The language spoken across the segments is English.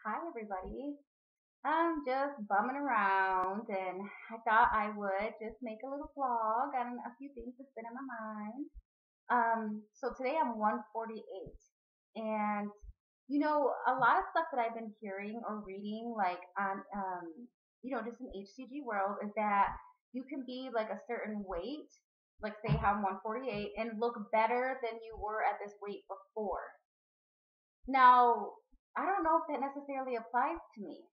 Hi everybody. I'm just bumming around and I thought I would just make a little vlog on a few things that's been in my mind. So today I'm 148 and a lot of stuff that I've been hearing or reading like on just in HCG world is that you can be like a certain weight, like say how I'm 148 and look better than you were at this weight before. Now, I don't know if that necessarily applies to me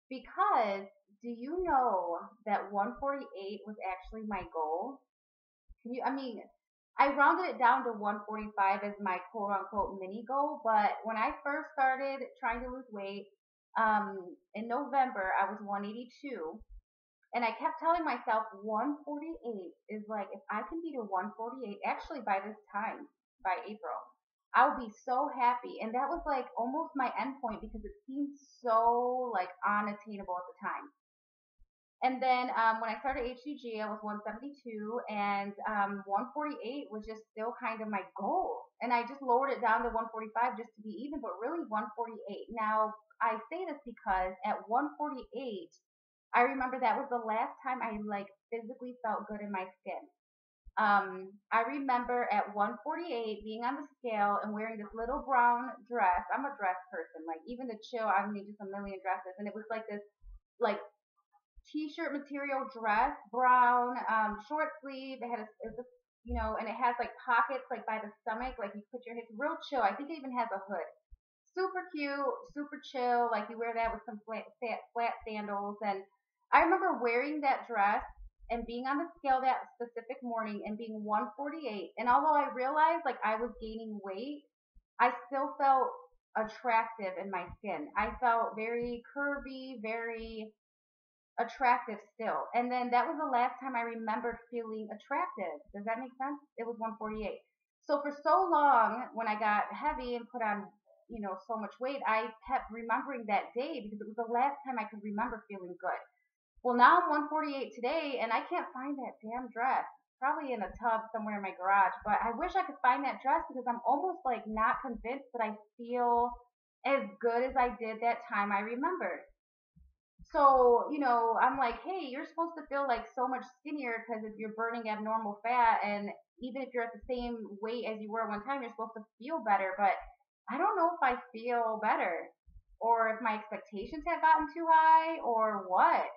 because do you know that 148 was actually my goal? I rounded it down to 145 as my quote unquote mini goal, but when I first started trying to lose weight, in November, I was 182. And I kept telling myself 148 is like, if I can beat a 148, actually by this time, by April, I'll be so happy. And that was like almost my end point because it seemed so like unattainable at the time. And then when I started HCG, I was 172, and 148 was just still kind of my goal. And I just lowered it down to 145 just to be even, but really 148. Now, I say this because at 148, I remember that was the last time I like physically felt good in my skin. I remember at 148 being on the scale and wearing this little brown dress. I'm a dress person. Like even to chill, I need just a million dresses. And it was like this like t-shirt material dress, brown, short sleeve. And it has like pockets like by the stomach, like you put your hips real chill. I think it even has a hood. Super cute, super chill. Like you wear that with some flat sandals. And I remember wearing that dress and being on the scale that specific morning and being 148. And although I realized like I was gaining weight, I still felt attractive in my skin. I felt very curvy, very attractive still. And then that was the last time I remembered feeling attractive. Does that make sense? It was 148. So for so long, when I got heavy and put on, so much weight, I kept remembering that day because it was the last time I could remember feeling good. Well, now I'm 148 today, and I can't find that damn dress. Probably in a tub somewhere in my garage, but I wish I could find that dress because I'm almost like not convinced that I feel as good as I did that time I remembered. So, I'm like, hey, you're supposed to feel like so much skinnier because if you're burning abnormal fat, and even if you're at the same weight as you were one time, you're supposed to feel better. But I don't know if I feel better or if my expectations have gotten too high or what.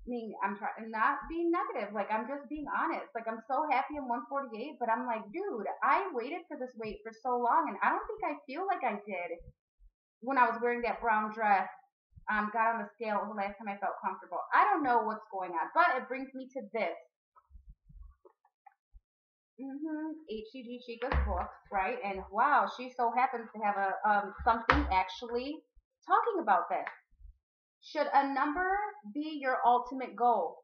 I mean, I'm trying not being negative. Like, I'm just being honest. Like, I'm so happy I'm 148, but I'm like, dude, I waited for this weight for so long, and I don't think I feel like I did when I was wearing that brown dress. Got on the scale. It was the last time I felt comfortable. I don't know what's going on, but it brings me to this. HCGChica's book, right? And wow, she so happens to have a something actually talking about this. Should a number be your ultimate goal?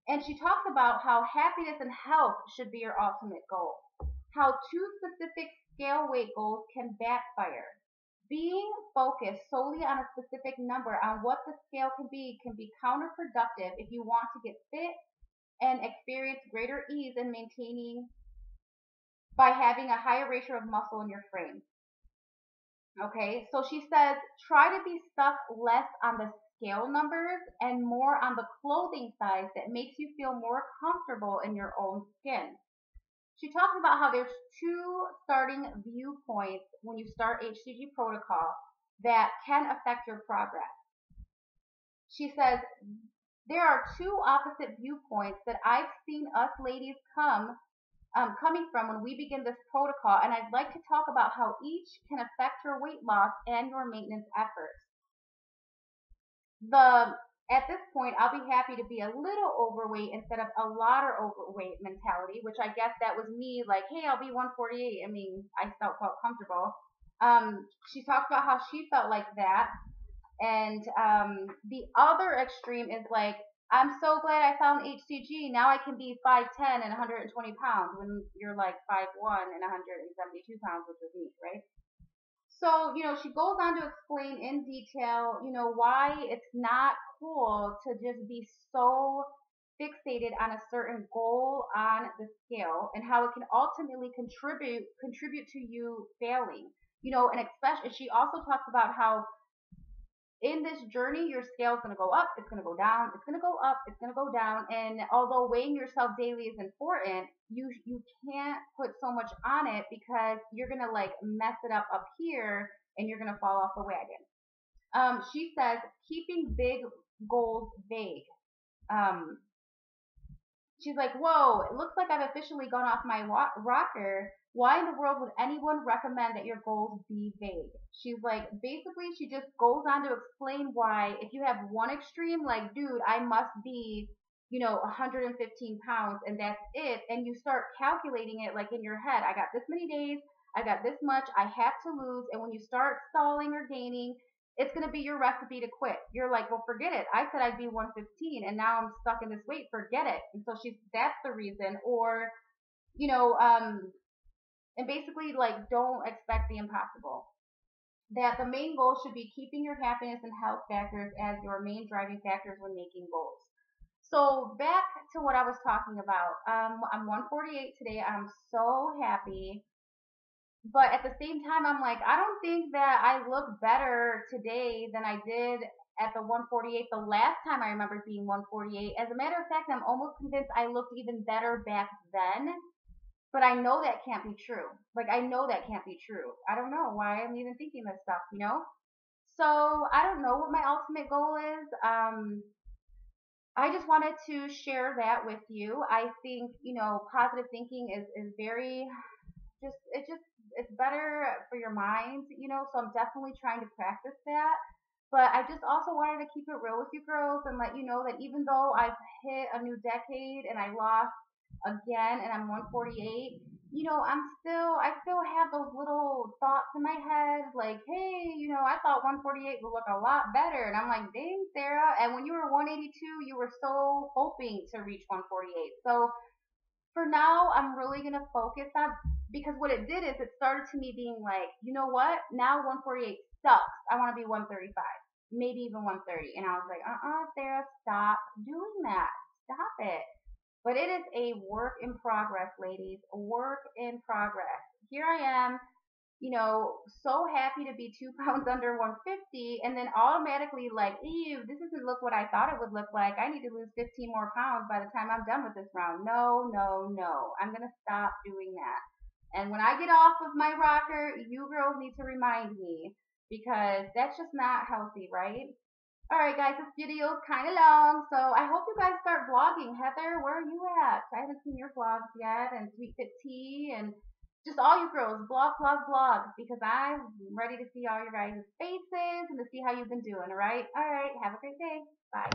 And she talks about how happiness and health should be your ultimate goal. How two specific scale weight goals can backfire. Being focused solely on a specific number on what the scale can be counterproductive if you want to get fit and experience greater ease in maintaining by having a higher ratio of muscle in your frame. Okay, so she says try to be stuck less on the scale numbers and more on the clothing size that makes you feel more comfortable in your own skin. She talks about how there's two starting viewpoints when you start HCG protocol that can affect your progress. She says there are two opposite viewpoints that I've seen us ladies coming from when we begin this protocol, and I'd like to talk about how each can affect your weight loss and your maintenance efforts. At this point, I'll be happy to be a little overweight instead of a lot of overweight mentality, which I guess that was me, like, hey, I'll be 148. I mean, I felt comfortable. She talked about how she felt like that. And the other extreme is like, I'm so glad I found HCG. Now I can be 5'10 and 120 pounds when you're like 5'1 and 172 pounds, which is me, right? So, she goes on to explain in detail, why it's not cool to just be so fixated on a certain goal on the scale and how it can ultimately contribute to you failing. and especially she also talks about how in this journey, your scale is going to go up, it's going to go down, it's going to go up, it's going to go down. And although weighing yourself daily is important, you can't put so much on it because you're going to like mess it up here and you're going to fall off the wagon. She says keeping big goals vague. Um, she's like, whoa, it looks like I've officially gone off my rocker. Why in the world would anyone recommend that your goals be vague? She's like, basically, she just goes on to explain why if you have one extreme, like, dude, I must be, 115 pounds and that's it. And you start calculating it like in your head. I got this many days. I got this much. I have to lose. And when you start stalling or gaining, it's going to be your recipe to quit. You're like, well, forget it. I said I'd be 115 and now I'm stuck in this weight. Forget it. And so that's the reason. Or, you know, and basically like, don't expect the impossible. That the main goal should be keeping your happiness and health factors as your main driving factors when making goals. So back to what I was talking about. I'm 148 today. I'm so happy. But at the same time, I'm like, I don't think that I look better today than I did at the 148 the last time I remember being 148. As a matter of fact, I'm almost convinced I looked even better back then. But I know that can't be true. Like, I know that can't be true. I don't know why I'm even thinking this stuff. So, I don't know what my ultimate goal is. I just wanted to share that with you. I think, positive thinking is very it's better for your mind. So I'm definitely trying to practice that. But I just also wanted to keep it real with you girls and let you know that even though I've hit a new decade and I lost again and I'm 148, I still have those little thoughts in my head like, hey, I thought 148 would look a lot better. And I'm like, dang, Sarah. And when you were 182, you were so hoping to reach 148. So for now, I'm really going to focus on, because what it did is it started to me being like, you know what? Now 148 sucks. I want to be 135, maybe even 130. And I was like, Sarah, stop doing that. Stop it. But it is a work in progress, ladies. A work in progress. Here I am, so happy to be 2 pounds under 150, and then automatically like, ew, this doesn't look what I thought it would look like. I need to lose 15 more pounds by the time I'm done with this round. No, no, no. I'm going to stop doing that. And when I get off of my rocker, you girls need to remind me because that's just not healthy, right? Alright guys, this video is kind of long, so I hope you guys start vlogging. Heather, where are you at? I haven't seen your vlogs yet, and Sweet Fit Tea, and just all you girls, vlog, because I'm ready to see all your guys' faces and to see how you've been doing, alright? Alright, have a great day. Bye.